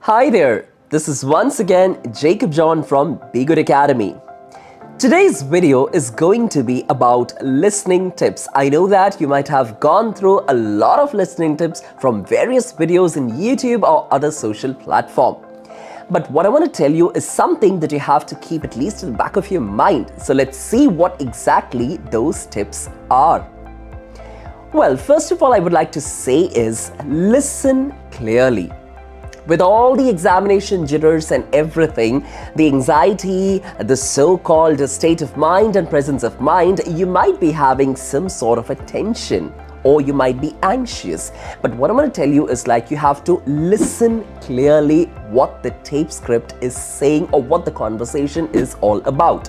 Hi there, this is once again Jacob John from B-GHUD Academy. Today's video is going to be about listening tips. I know that you might have gone through a lot of listening tips from various videos in YouTube or other social platform. But what I want to tell you is something that you have to keep at least in the back of your mind. So let's see what exactly those tips are. Well, first of all, I would like to say is listen clearly. With all the examination jitters and everything, the anxiety, the so-called state of mind and presence of mind, you might be having some sort of a tension or you might be anxious. But what I'm going to tell you is like you have to listen clearly what the tape script is saying or what the conversation is all about.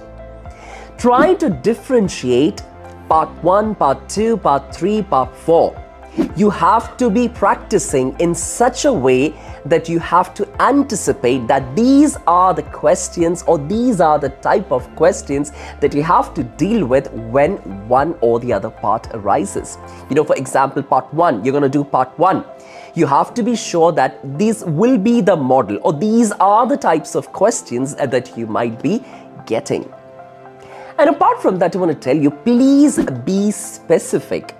Try to differentiate part 1, part 2, part 3, part 4. You have to be practicing in such a way that you have to anticipate that these are the questions or these are the type of questions that you have to deal with when one or the other part arises. For example, part 1, you're going to do part 1. You have to be sure that these will be the model or these are the types of questions that you might be getting. And apart from that, I want to tell you, please be specific.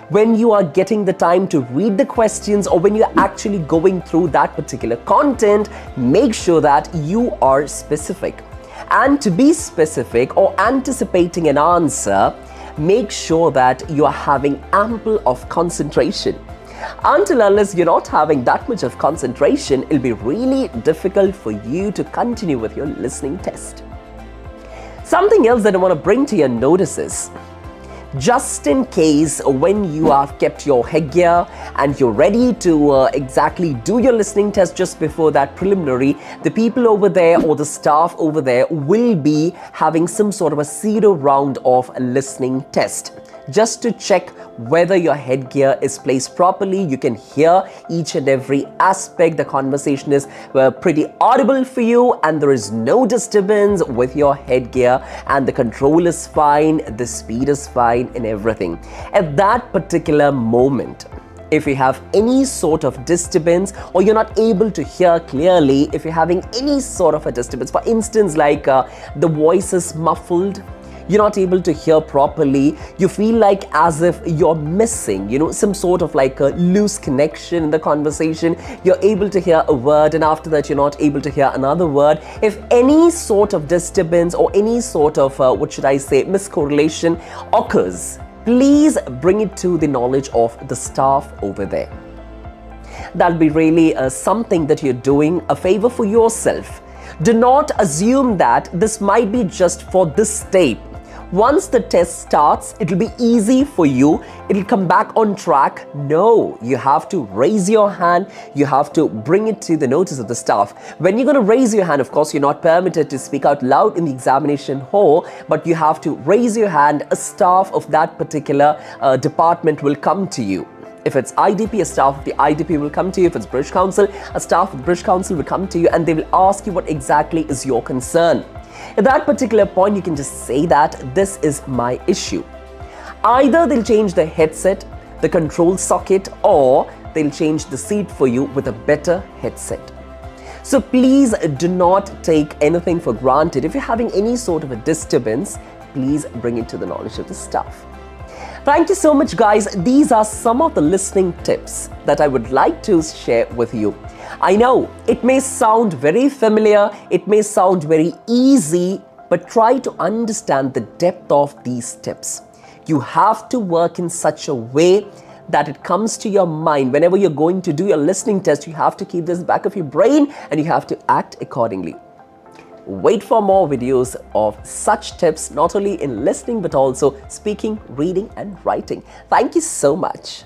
When you are getting the time to read the questions or when you're actually going through that particular content, make sure that you are specific. And to be specific or anticipating an answer, make sure that you are having ample of concentration. Until unless you're not having that much of concentration, it'll be really difficult for you to continue with your listening test. Something else that I want to bring to your notice is, just in case when you have kept your headgear and you're ready to exactly do your listening test just before that preliminary, the people over there or the staff over there will be having some sort of a pseudo round of a listening test. Just to check whether your headgear is placed properly, you can hear each and every aspect, the conversation is pretty audible for you and there is no disturbance with your headgear and the control is fine, the speed is fine and everything. At that particular moment, if you have any sort of disturbance or you're not able to hear clearly, if you're having any sort of a disturbance, for instance like the voice is muffled, you're not able to hear properly, you feel like as if you're missing, some sort of like a loose connection in the conversation, you're able to hear a word and after that you're not able to hear another word. If any sort of disturbance or any sort of, miscorrelation occurs, please bring it to the knowledge of the staff over there. That'll be really something that you're doing a favor for yourself. Do not assume that this might be just for this tape. Once the test starts, it'll be easy for you. It'll come back on track. No, you have to raise your hand. You have to bring it to the notice of the staff. When you're going to raise your hand, of course, you're not permitted to speak out loud in the examination hall, but you have to raise your hand. A staff of that particular department will come to you. If it's IDP, a staff of the IDP will come to you. If it's British Council, a staff of the British Council will come to you and they will ask you what exactly is your concern. At that particular point, you can just say that this is my issue. Either they'll change the headset, the control socket, or they'll change the seat for you with a better headset. So please do not take anything for granted. If you're having any sort of a disturbance, please bring it to the knowledge of the staff. Thank you so much, guys. These are some of the listening tips that I would like to share with you. I know it may sound very familiar, it may sound very easy, but try to understand the depth of these tips. You have to work in such a way that it comes to your mind. Whenever you're going to do your listening test, you have to keep this back of your brain and you have to act accordingly. Wait for more videos of such tips, not only in listening, but also speaking, reading, and writing. Thank you so much.